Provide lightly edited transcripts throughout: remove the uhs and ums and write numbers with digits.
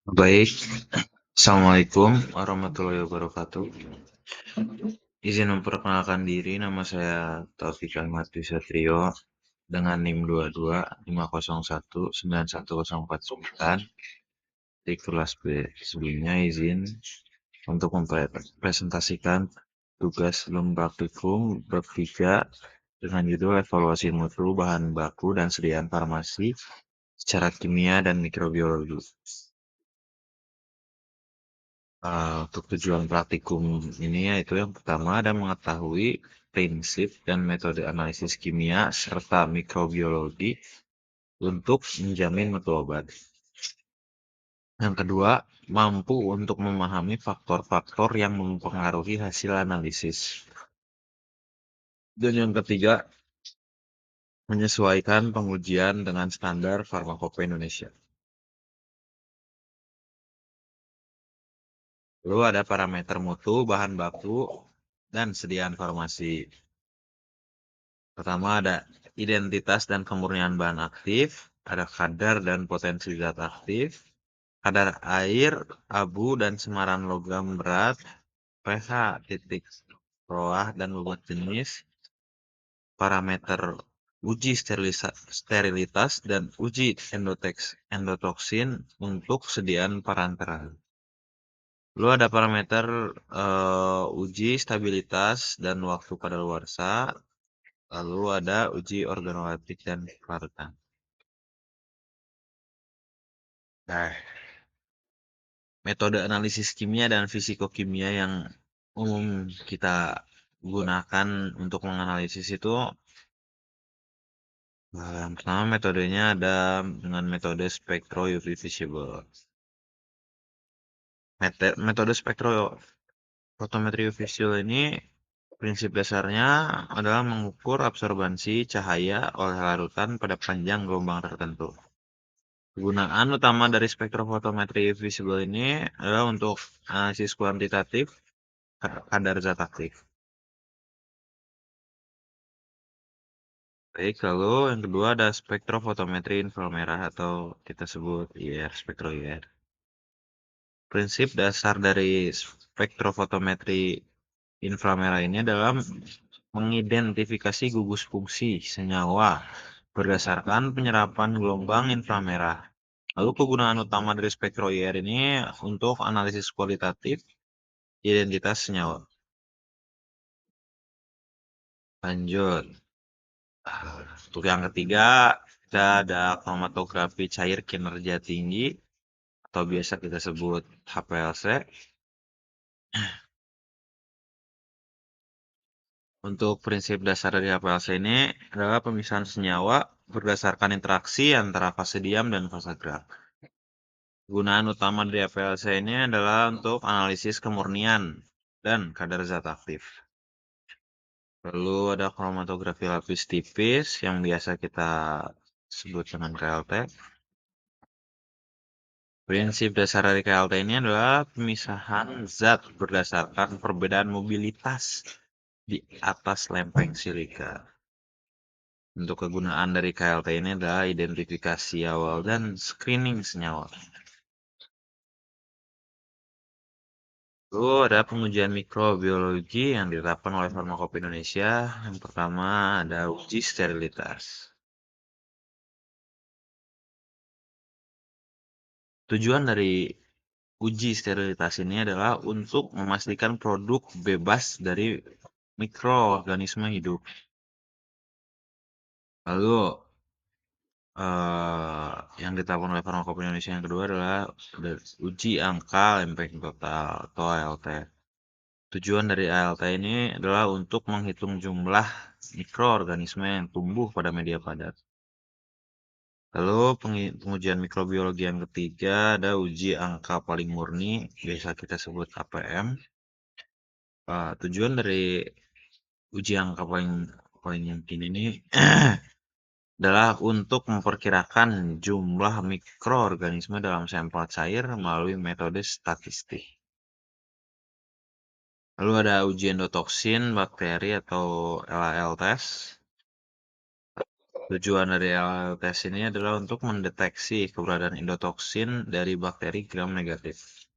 Baik, Assalamualaikum warahmatullahi wabarakatuh. Izin memperkenalkan diri, nama saya Taufik Ahmad Satrio dengan NIM 2250191049 di kelas B. Sebelumnya izin untuk mempresentasikan tugas belum praktikum bab 3 dengan judul evaluasi mutu bahan baku dan sediaan farmasi secara kimia dan mikrobiologi. Untuk tujuan praktikum ini yaitu yang pertama ada mengetahui prinsip dan metode analisis kimia serta mikrobiologi untuk menjamin mutu obat. Yang kedua, mampu untuk memahami faktor-faktor yang mempengaruhi hasil analisis. Dan yang ketiga, menyesuaikan pengujian dengan standar farmakope Indonesia. Lalu ada parameter mutu, bahan baku, dan sediaan farmasi. Pertama ada identitas dan kemurnian bahan aktif, ada kadar dan potensi zat aktif, kadar air, abu, dan semaran logam berat, pH, titik roah, dan bobot jenis, parameter uji sterilitas, dan uji endotoksin untuk sediaan parenteral. Lalu ada parameter uji stabilitas dan waktu kadaluarsa. Lalu ada uji organoleptik dan kelarutan. Nah, metode analisis kimia dan fisikokimia yang umum kita gunakan untuk menganalisis itu, yang pertama metodenya ada dengan metode spektro UV visible. Metode spektrofotometri visible ini prinsip dasarnya adalah mengukur absorbansi cahaya oleh larutan pada panjang gelombang tertentu. Kegunaan utama dari spektrofotometri visible ini adalah untuk analisis kuantitatif kadar zat aktif. Baik, lalu yang kedua ada spektrofotometri inframerah atau kita sebut IR, spektro IR. Prinsip dasar dari spektrofotometri inframerah ini adalah mengidentifikasi gugus fungsi senyawa berdasarkan penyerapan gelombang inframerah. Lalu kegunaan utama dari spektro IR ini untuk analisis kualitatif identitas senyawa. Lanjut. Untuk yang ketiga, kita ada kromatografi cair kinerja tinggi atau biasa kita sebut HPLC. Untuk prinsip dasar dari HPLC ini adalah pemisahan senyawa berdasarkan interaksi antara fase diam dan fase gerak. Gunaan utama dari HPLC ini adalah untuk analisis kemurnian dan kadar zat aktif. Lalu ada kromatografi lapis tipis yang biasa kita sebut dengan KLT. Prinsip dasar dari KLT ini adalah pemisahan zat berdasarkan perbedaan mobilitas di atas lempeng silika. Untuk kegunaan dari KLT ini adalah identifikasi awal dan screening senyawa. Lalu ada pengujian mikrobiologi yang ditetapkan oleh Farmakope Indonesia. Yang pertama ada uji sterilitas. Tujuan dari uji sterilitas ini adalah untuk memastikan produk bebas dari mikroorganisme hidup. Lalu yang ditetapkan oleh Farmakope Indonesia yang kedua adalah uji angka lempeng total atau ALT. Tujuan dari ALT ini adalah untuk menghitung jumlah mikroorganisme yang tumbuh pada media padat. Lalu pengujian mikrobiologi yang ketiga ada uji angka paling murni, biasa kita sebut APM. Tujuan dari uji angka paling mungkin ini adalah untuk memperkirakan jumlah mikroorganisme dalam sampel cair melalui metode statistik. Lalu ada uji endotoksin bakteri atau LAL test. Tujuan dari tes ini adalah untuk mendeteksi keberadaan endotoksin dari bakteri gram negatif.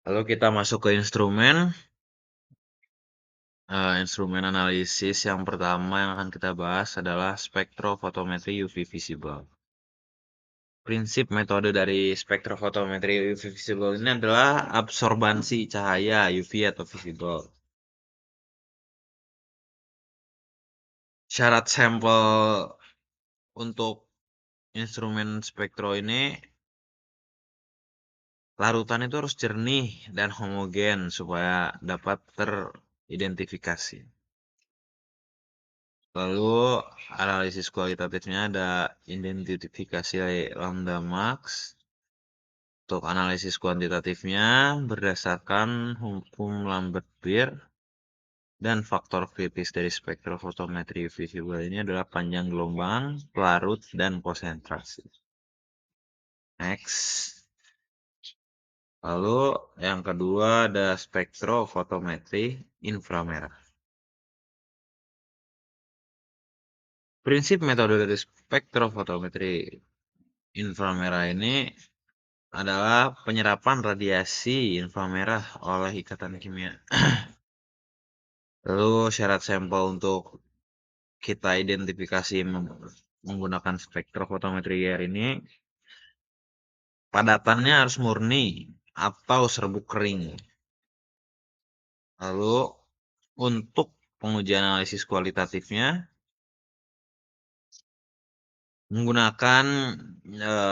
Lalu kita masuk ke instrumen. Instrumen analisis yang pertama yang akan kita bahas adalah spektrofotometri UV visible. Prinsip metode dari spektrofotometri UV visible ini adalah absorbansi cahaya UV atau visible. Syarat sampel untuk instrumen spektro ini, larutan itu harus jernih dan homogen supaya dapat teridentifikasi. Lalu analisis kualitatifnya ada identifikasi lambda max. Untuk analisis kuantitatifnya berdasarkan hukum Lambert-Beer dan faktor kritis dari spektrofotometri visible ini adalah panjang gelombang, pelarut, dan konsentrasi. Next. Lalu yang kedua ada spektrofotometri inframerah. Prinsip metode dari spektrofotometri inframerah ini adalah penyerapan radiasi inframerah oleh ikatan kimia. Lalu syarat sampel untuk kita identifikasi menggunakan spektrofotometri IR ini, padatannya harus murni atau serbuk kering. Lalu untuk pengujian analisis kualitatifnya menggunakan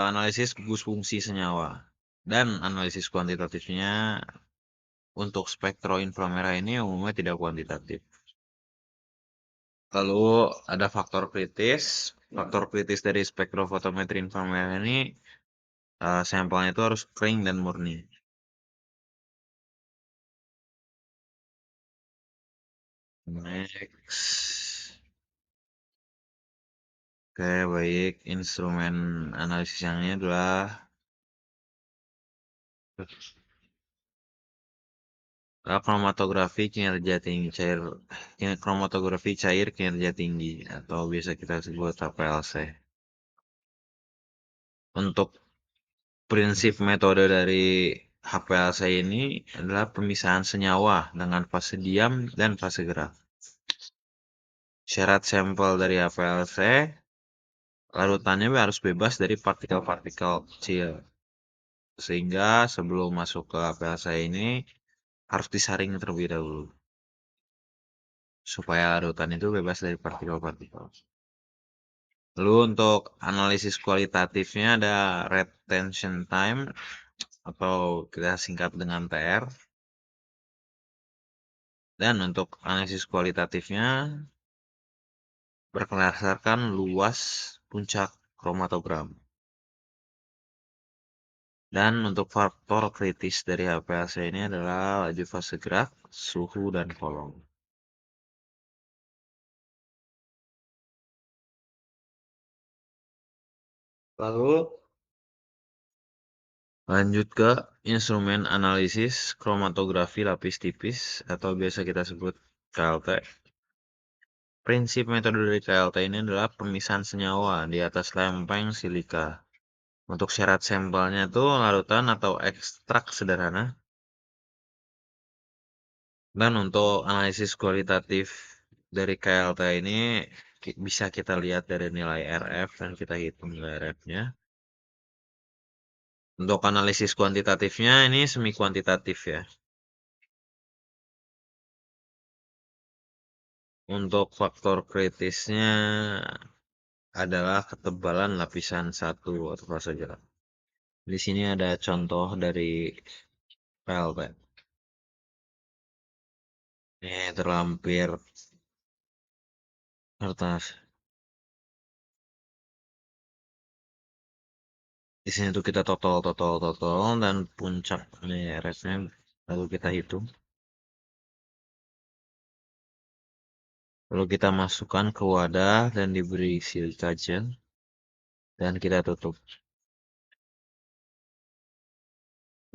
analisis gugus fungsi senyawa, dan analisis kuantitatifnya untuk spektro inframerah ini umumnya tidak kuantitatif. Lalu ada faktor kritis. Faktor kritis dari spektrofotometri inframerah ini sampelnya itu harus kering dan murni. Next. Oke, baik. Instrumen analisis yang ini adalah kromatografi kinerja tinggi cair, kromatografi cair kinerja tinggi atau biasa kita sebut HPLC. Untuk prinsip metode dari HPLC ini adalah pemisahan senyawa dengan fase diam dan fase gerak. Syarat sampel dari HPLC, larutannya harus bebas dari partikel-partikel kecil. Sehingga sebelum masuk ke HPLC ini harus disaring terlebih dahulu. Supaya larutan itu bebas dari partikel-partikel. Lalu untuk analisis kualitatifnya ada retention time atau kita singkat dengan TR. Dan untuk analisis kualitatifnya berdasarkan luas puncak kromatogram. Dan untuk faktor kritis dari HPLC ini adalah laju fase gerak, suhu, dan kolom. Lalu lanjut ke instrumen analisis kromatografi lapis tipis atau biasa kita sebut KLT. Prinsip metode dari KLT ini adalah pemisahan senyawa di atas lempeng silika. Untuk syarat sampelnya itu larutan atau ekstrak sederhana. Dan untuk analisis kualitatif dari KLT ini bisa kita lihat dari nilai RF dan kita hitung nilai RF-nya. Untuk analisis kuantitatifnya ini semi kuantitatif ya. Untuk faktor kritisnya adalah ketebalan lapisan 1 atau fase gerak. Di sini ada contoh dari KLT. Ini terlampir kertas. Di sini tuh kita total dan puncak ini RF-nya lalu kita hitung. Lalu kita masukkan ke wadah dan diberi silika gel dan kita tutup.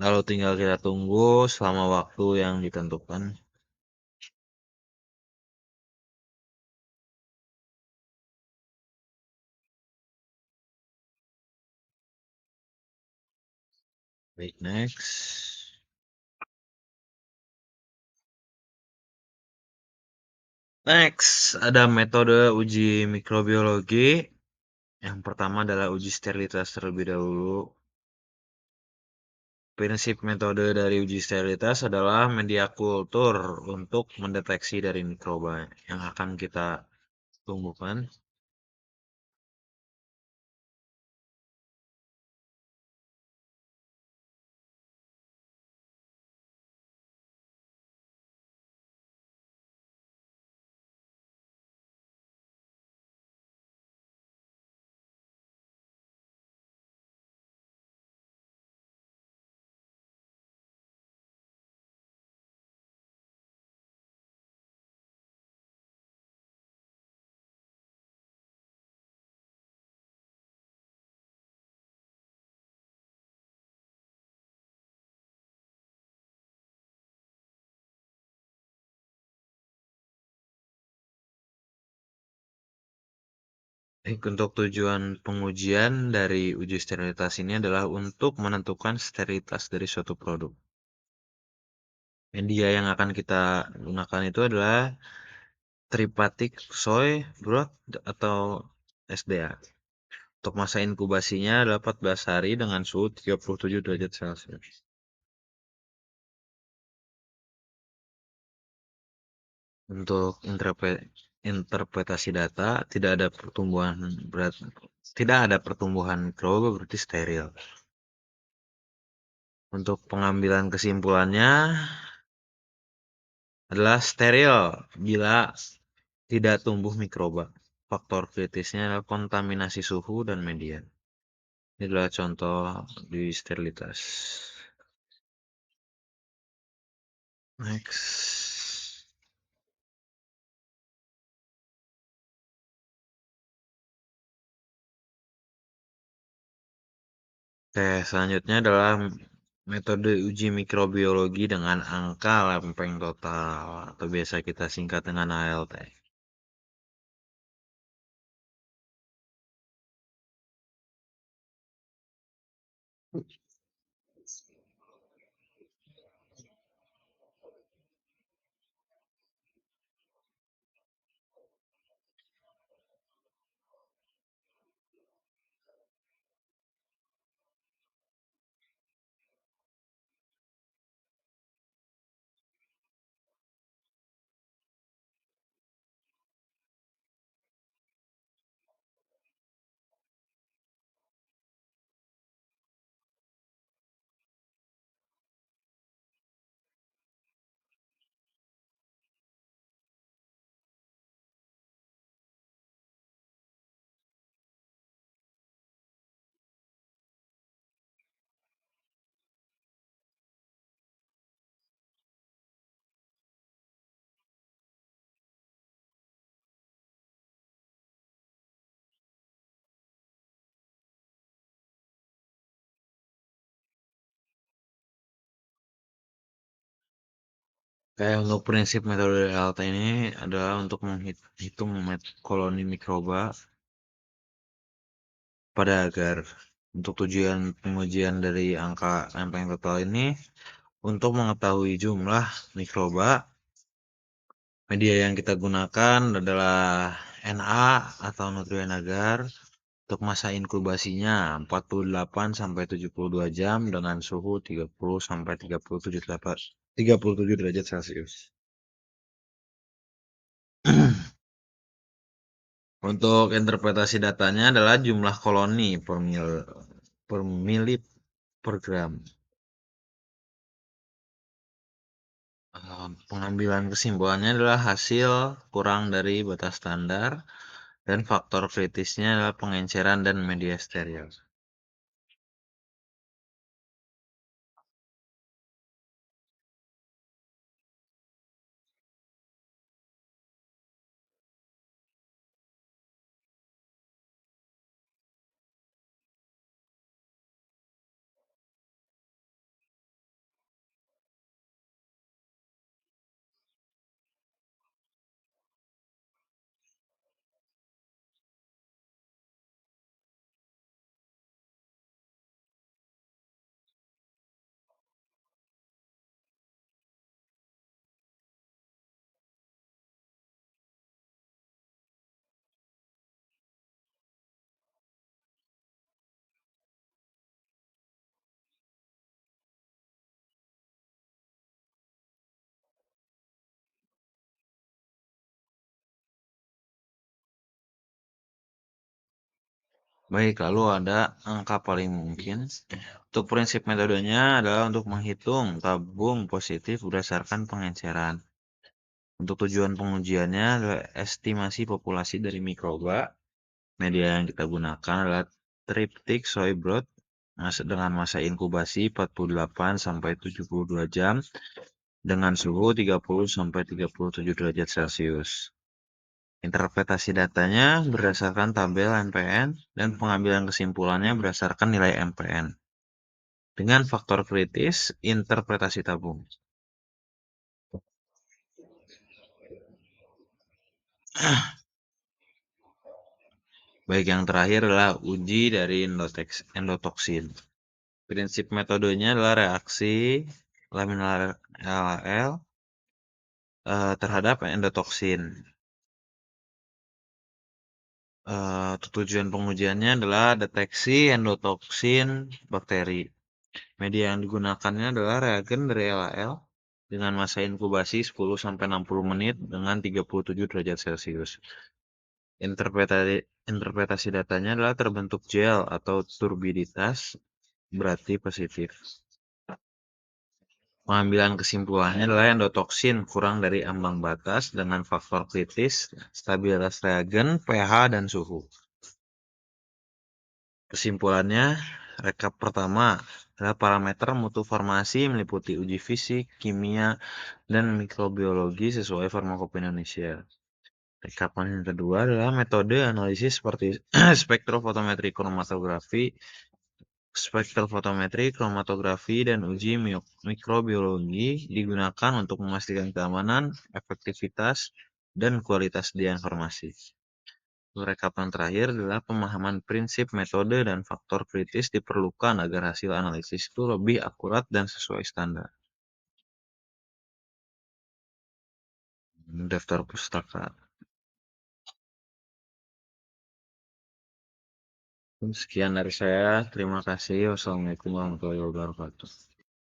Lalu tinggal kita tunggu selama waktu yang ditentukan. Baik, next. Next, ada metode uji mikrobiologi. Yang pertama adalah uji sterilitas terlebih dahulu. Prinsip metode dari uji sterilitas adalah media kultur untuk mendeteksi dari mikroba yang akan kita tumbuhkan. Untuk tujuan pengujian dari uji sterilitas ini adalah untuk menentukan sterilitas dari suatu produk. Media yang akan kita gunakan itu adalah tripartite soy broth atau SDA. Untuk masa inkubasinya adalah 14 hari dengan suhu 37 derajat Celcius. Untuk interpretasi data, tidak ada pertumbuhan mikroba berarti steril. Untuk pengambilan kesimpulannya adalah steril bila tidak tumbuh mikroba. Faktor kritisnya adalah kontaminasi suhu dan media. Ini adalah contoh di sterilitas. Next. Oke, selanjutnya adalah metode uji mikrobiologi dengan angka lempeng total atau biasa kita singkat dengan ALT. Kayak untuk prinsip metode ALT ini adalah untuk menghitung koloni mikroba pada agar untuk tujuan pengujian dari angka lempeng total ini untuk mengetahui jumlah mikroba, media yang kita gunakan adalah Na atau nutrien agar untuk masa inkubasinya 48 sampai 72 jam dengan suhu 30 sampai 37 derajat Celcius. Untuk interpretasi datanya adalah jumlah koloni per mili per gram. Pengambilan kesimpulannya adalah hasil kurang dari batas standar dan faktor kritisnya adalah pengenceran dan media steril. Baik, lalu ada angka paling mungkin. Untuk prinsip metodenya adalah untuk menghitung tabung positif berdasarkan pengenceran. Untuk tujuan pengujiannya adalah estimasi populasi dari mikroba. Media yang kita gunakan adalah triptik soy broth dengan masa inkubasi 48 sampai 72 jam dengan suhu 30 sampai 37 derajat Celcius. Interpretasi datanya berdasarkan tabel MPN dan pengambilan kesimpulannya berdasarkan nilai MPN. Dengan faktor kritis, interpretasi tabung. Baik, yang terakhir adalah uji dari endotoksin. Prinsip metodenya adalah reaksi laminar LAL terhadap endotoksin. Tujuan pengujiannya adalah deteksi endotoksin bakteri. Media yang digunakannya adalah reagen dari LAL dengan masa inkubasi 10-60 menit dengan 37 derajat Celcius. Interpretasi, interpretasi datanya adalah terbentuk gel atau turbiditas, berarti positif. Pengambilan kesimpulannya adalah endotoksin kurang dari ambang batas dengan faktor kritis, stabilitas reagen, pH, dan suhu. Kesimpulannya, rekap pertama adalah parameter mutu farmasi meliputi uji fisik, kimia, dan mikrobiologi sesuai Farmakope Indonesia. Rekapan yang kedua adalah metode analisis seperti spektrofotometri, kromatografi, dan uji mikrobiologi digunakan untuk memastikan keamanan, efektivitas, dan kualitas dia informasi. Rekapan terakhir adalah pemahaman prinsip, metode, dan faktor kritis diperlukan agar hasil analisis itu lebih akurat dan sesuai standar. Daftar pustaka. Sekian dari saya. Terima kasih. Wassalamualaikum warahmatullahi wabarakatuh.